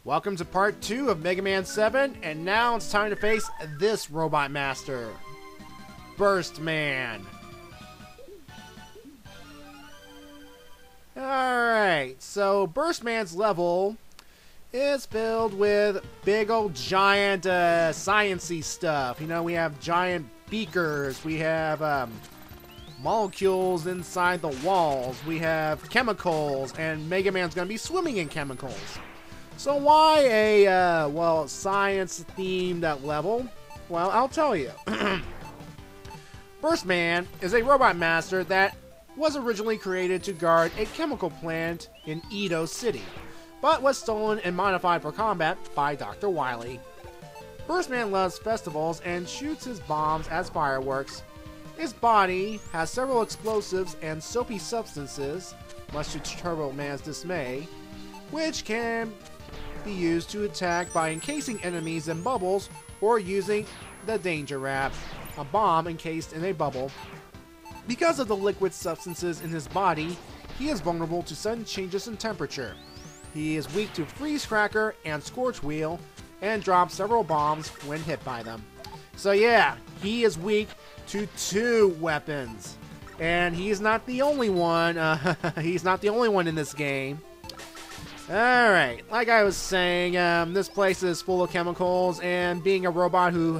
Welcome to part 2 of Mega Man 7, and now it's time to face this Robot Master, Burst Man. Alright, so Burst Man's level is filled with big old giant science-y stuff. You know, we have giant beakers, we have molecules inside the walls, we have chemicals, and Mega Man's gonna be swimming in chemicals. So why a, science-themed level? Well, I'll tell you. Burst Man is a robot master that was originally created to guard a chemical plant in Edo City, but was stolen and modified for combat by Dr. Wily. Burst Man loves festivals and shoots his bombs as fireworks. His body has several explosives and soapy substances, much to Turbo Man's dismay, which can be used to attack by encasing enemies in bubbles or using the Danger Wrap, a bomb encased in a bubble. Because of the liquid substances in his body, he is vulnerable to sudden changes in temperature. He is weak to Freeze Cracker and Scorch Wheel, and drops several bombs when hit by them. So yeah, he is weak to 2 weapons. And he's not the only one. He's not the only one in this game. Alright, like I was saying, this place is full of chemicals, and being a robot who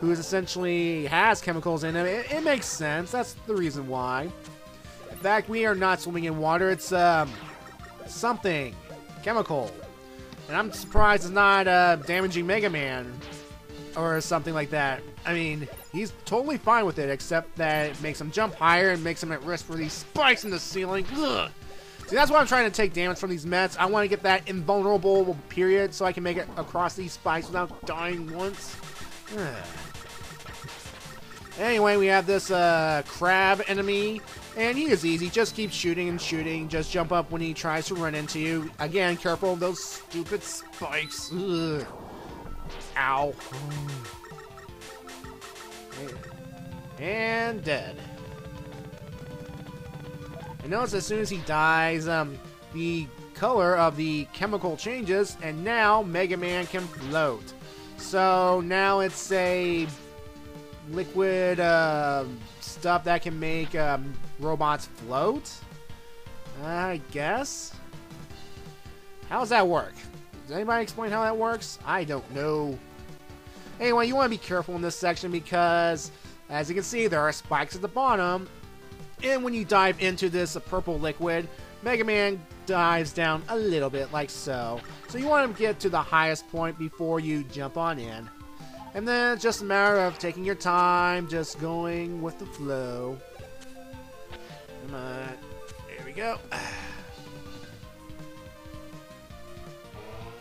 essentially has chemicals in him, it makes sense. That's the reason why. In fact, we are not swimming in water. It's something chemical, and I'm surprised it's not damaging Mega Man or something like that. I mean, he's totally fine with it, except that it makes him jump higher and makes him at risk for these spikes in the ceiling. Ugh. See, that's why I'm trying to take damage from these Mets. I want to get that invulnerable period so I can make it across these spikes without dying once. Anyway, we have this crab enemy, and he is easy. Just keep shooting and shooting. Just jump up when he tries to run into you. Again, careful of those stupid spikes. Ugh. Ow. And dead. And notice as soon as he dies, the color of the chemical changes, and now Mega Man can float. So now it's a liquid stuff that can make robots float, I guess. How does that work? Does anybody explain how that works? I don't know. Anyway, you want to be careful in this section because, as you can see, there are spikes at the bottom. And when you dive into this purple liquid, Mega Man dives down a little bit, like so. So you want to get to the highest point before you jump on in. And then it's just a matter of taking your time, just going with the flow. Come on. There we go.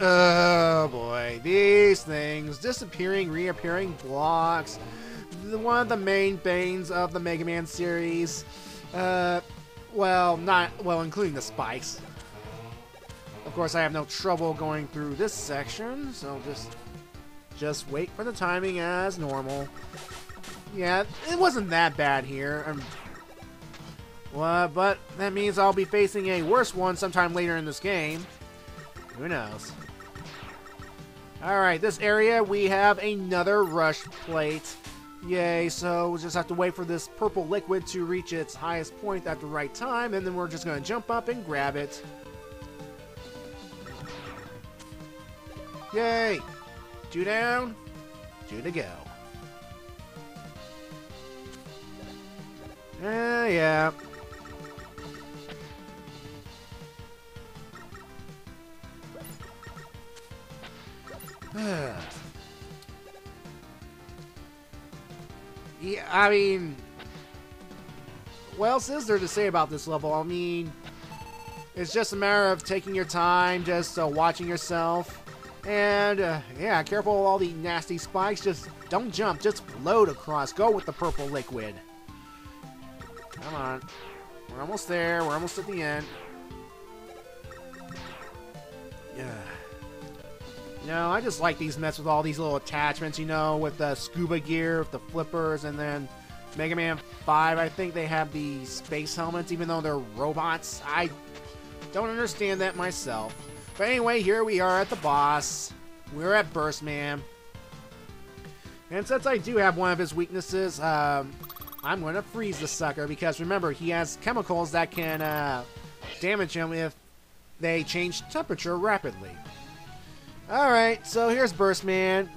Oh boy, these things. Disappearing, reappearing blocks. One of the main banes of the Mega Man series. Including the spikes. Of course, I have no trouble going through this section, so just wait for the timing as normal. Yeah, it wasn't that bad here. But that means I'll be facing a worse one sometime later in this game. Who knows? Alright, this area we have another rush plate. Yay, so we'll just have to wait for this purple liquid to reach its highest point at the right time, and then we're just going to jump up and grab it. Yay! 2 down, 2 to go. Yeah. Yeah, I mean, what else is there to say about this level? I mean, it's just a matter of taking your time, just watching yourself. And, yeah, careful of all the nasty spikes. Just don't jump, just float across. Go with the purple liquid. Come on. We're almost there. We're almost at the end. Yeah. You know, I just like these Mets with all these little attachments, you know, with the scuba gear, with the flippers, and then Mega Man 5, I think they have the space helmets, even though they're robots. I don't understand that myself. But anyway, here we are at the boss. We're at Burst Man. And since I do have one of his weaknesses, I'm going to freeze the sucker because remember, he has chemicals that can damage him if they change temperature rapidly. Alright, so here's Burst Man.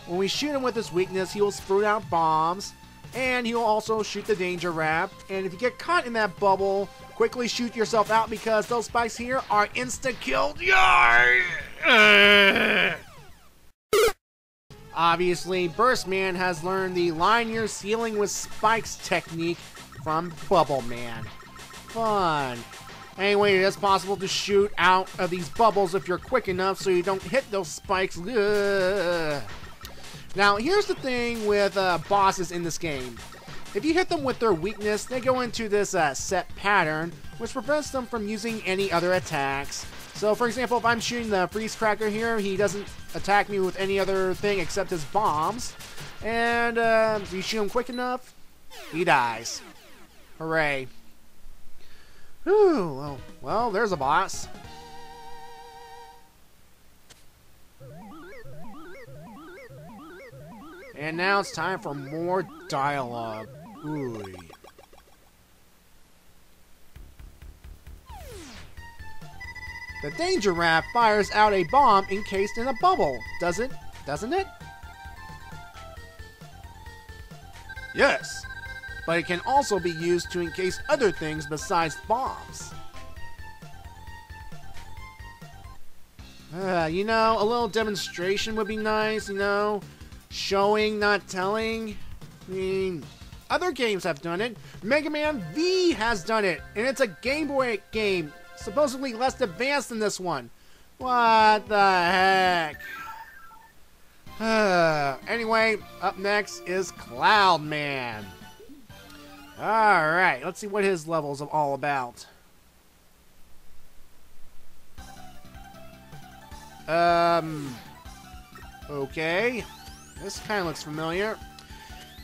When we shoot him with his weakness, he will sprue out bombs. And he'll also shoot the danger wrap. And if you get caught in that bubble, quickly shoot yourself out because those spikes here are insta-killed. Obviously, Burst Man has learned the line your ceiling with spikes technique from Bubble Man. Fun. Anyway, it is possible to shoot out of these bubbles if you're quick enough so you don't hit those spikes. Ugh. Now, here's the thing with bosses in this game. If you hit them with their weakness, they go into this set pattern, which prevents them from using any other attacks. So, for example, if I'm shooting the freeze cracker here, he doesn't attack me with any other thing except his bombs. And if you shoot him quick enough, he dies. Hooray. Whew, well, there's a boss. And now it's time for more dialogue. Ooh. The danger wrap fires out a bomb encased in a bubble, doesn't it? Yes, but it can also be used to encase other things besides bombs. You know, a little demonstration would be nice, you know? Showing, not telling. I mean, other games have done it. Mega Man V has done it, and it's a Game Boy game, supposedly less advanced than this one. What the heck? Anyway, up next is Cloud Man. Alright, let's see what his levels are all about. Okay. This kind of looks familiar.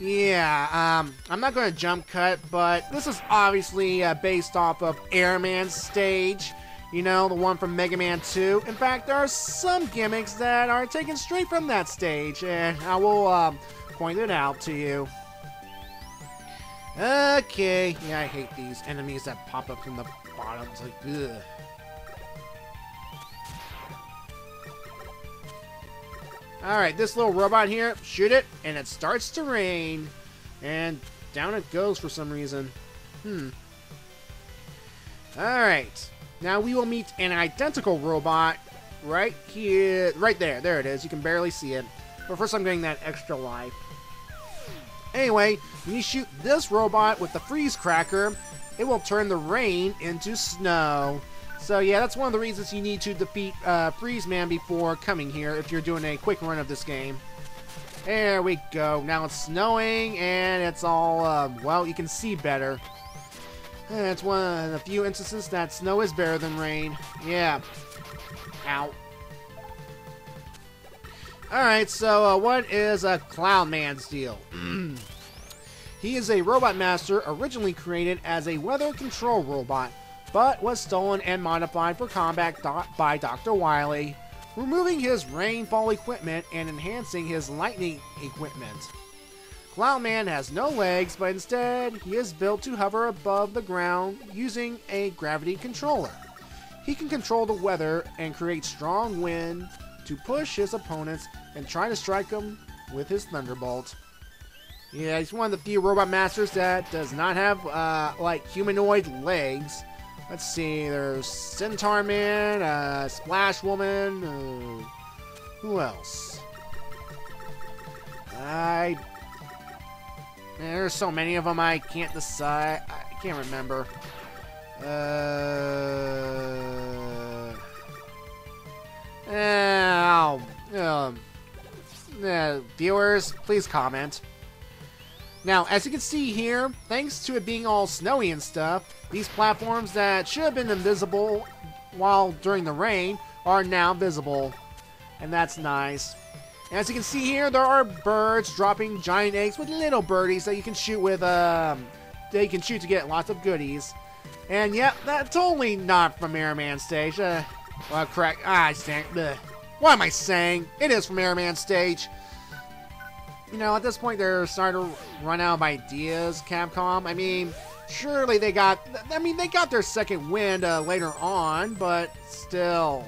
Yeah, I'm not going to jump cut, but this is obviously based off of Airman's stage. You know, the one from Mega Man 2. In fact, there are some gimmicks that are taken straight from that stage, and I will point it out to you. Okay, yeah, I hate these enemies that pop up from the bottom. It's like, ugh. Alright, this little robot here, shoot it, and it starts to rain. And down it goes for some reason. Alright, now we will meet an identical robot right here, right there. There it is, you can barely see it. But first I'm getting that extra life. Anyway, when you shoot this robot with the freeze cracker, it will turn the rain into snow. So yeah, that's one of the reasons you need to defeat Freeze Man before coming here if you're doing a quick run of this game. There we go. Now it's snowing and it's all, well, you can see better. It's one of the few instances that snow is better than rain. Yeah. Ow. Alright, so what is Cloud Man's deal? He is a robot master originally created as a weather control robot, but was stolen and modified for combat by Dr. Wily, removing his rainfall equipment and enhancing his lightning equipment. Cloud Man has no legs, but instead he is built to hover above the ground using a gravity controller. He can control the weather and create strong wind to push his opponents and try to strike them with his thunderbolt. Yeah, he's one of the few robot masters that does not have like humanoid legs. Let's see, there's Centaur Man, Splash Woman, who else? There's so many of them I can't decide, I can't remember. Viewers, please comment. Now, as you can see here, thanks to it being all snowy and stuff, these platforms that should have been invisible while during the rain are now visible. And that's nice. And as you can see here, there are birds dropping giant eggs with little birdies that you can shoot with, that you can shoot to get lots of goodies. And yep, that's totally not from Airman Stage. Well, crack. Ah, what am I saying? It is from Airman stage. You know, at this point, they're starting to run out of ideas, Capcom. I mean, surely they got... I mean, they got their second wind later on, but still.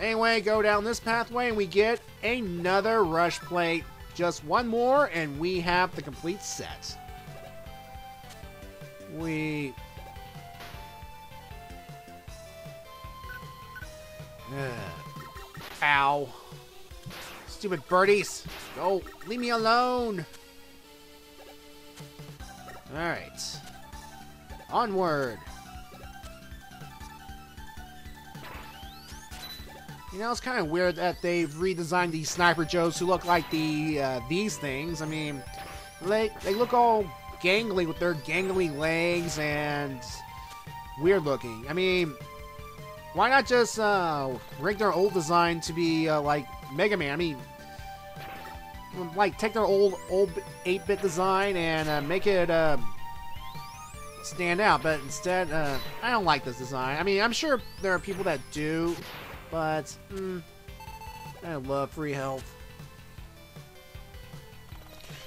Anyway, go down this pathway and we get another rush plate. Just one more and we have the complete set. Ow. Stupid birdies. Go. Leave me alone. Alright. Onward. You know, it's kind of weird that they've redesigned these Sniper Joes to look like these things. I mean, they look all gangly with their gangly legs and weird looking. I mean, why not just rig their old design to be like Mega Man? I mean, like take their old 8-bit design and make it stand out. But instead, I don't like this design. I mean, I'm sure there are people that do. But, I love free health.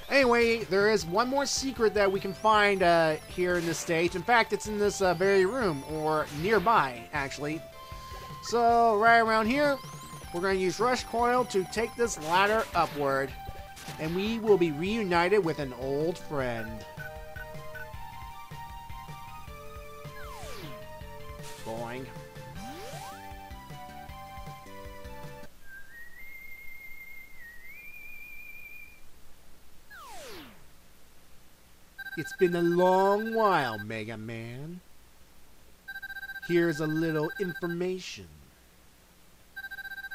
Anyway, there is one more secret that we can find here in this stage. In fact, it's in this very room, or nearby, actually. So, right around here, we're going to use Rush Coil to take this ladder upward. And we will be reunited with an old friend. Boing. It's been a long while, Mega Man. Here's a little information.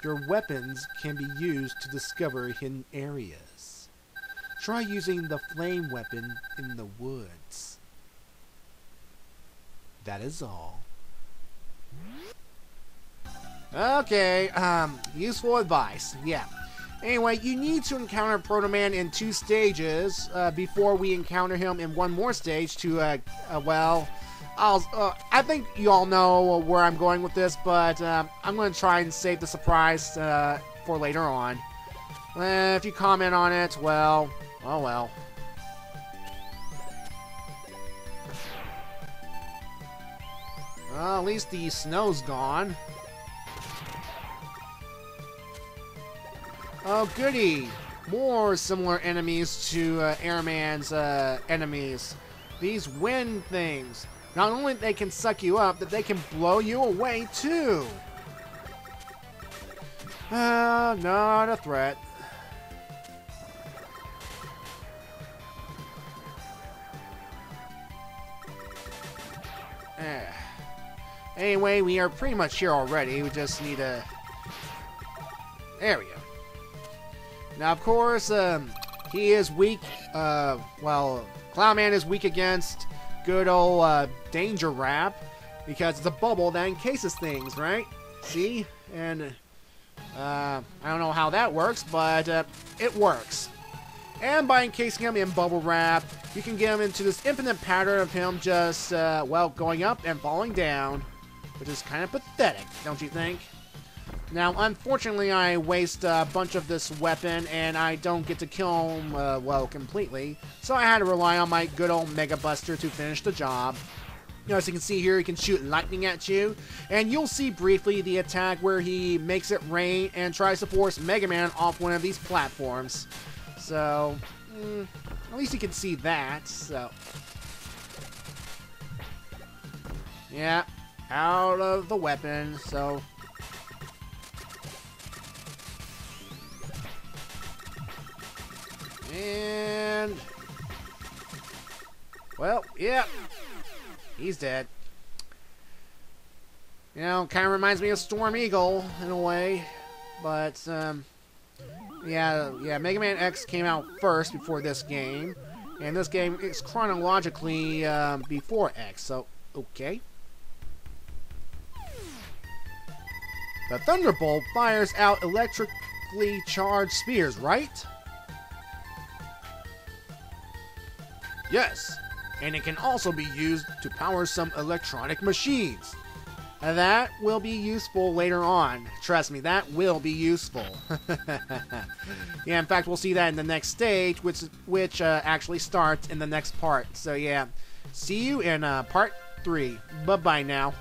Your weapons can be used to discover hidden areas. Try using the flame weapon in the woods. That is all. Okay, useful advice. Yeah. Anyway, you need to encounter Proto Man in 2 stages before we encounter him in one more stage to, well, I think you all know where I'm going with this, but I'm going to try and save the surprise for later on. If you comment on it, well, oh well. Well, at least the snow's gone. Oh, goody! More similar enemies to Airman's enemies. These wind things. Not only they can suck you up, but they can blow you away, too! Not a threat. Anyway, we are pretty much here already. We just need a... There we go. Now, of course, he is weak. Well, Clown Man is weak against good old Danger Wrap because it's a bubble that encases things, right? See? And I don't know how that works, but it works. And by encasing him in bubble wrap, you can get him into this infinite pattern of him just, well, going up and falling down, which is kind of pathetic, don't you think? Now, unfortunately, I waste a bunch of this weapon, and I don't get to kill him, well, completely. So I had to rely on my good old Mega Buster to finish the job. You know, as you can see here, he can shoot lightning at you. And you'll see briefly the attack where he makes it rain and tries to force Mega Man off one of these platforms. So, at least you can see that, so. Yeah, out of the weapon, so. And, well, yeah, he's dead. You know, kind of reminds me of Storm Eagle in a way, but yeah, Mega Man X came out first before this game, and this game is chronologically before X. So, okay. The Thunderbolt fires out electrically charged spears, right? Yes, and it can also be used to power some electronic machines. That will be useful later on. Trust me, that will be useful. Yeah, in fact, we'll see that in the next stage, which actually starts in the next part. So yeah, see you in part 3. Bye-bye now.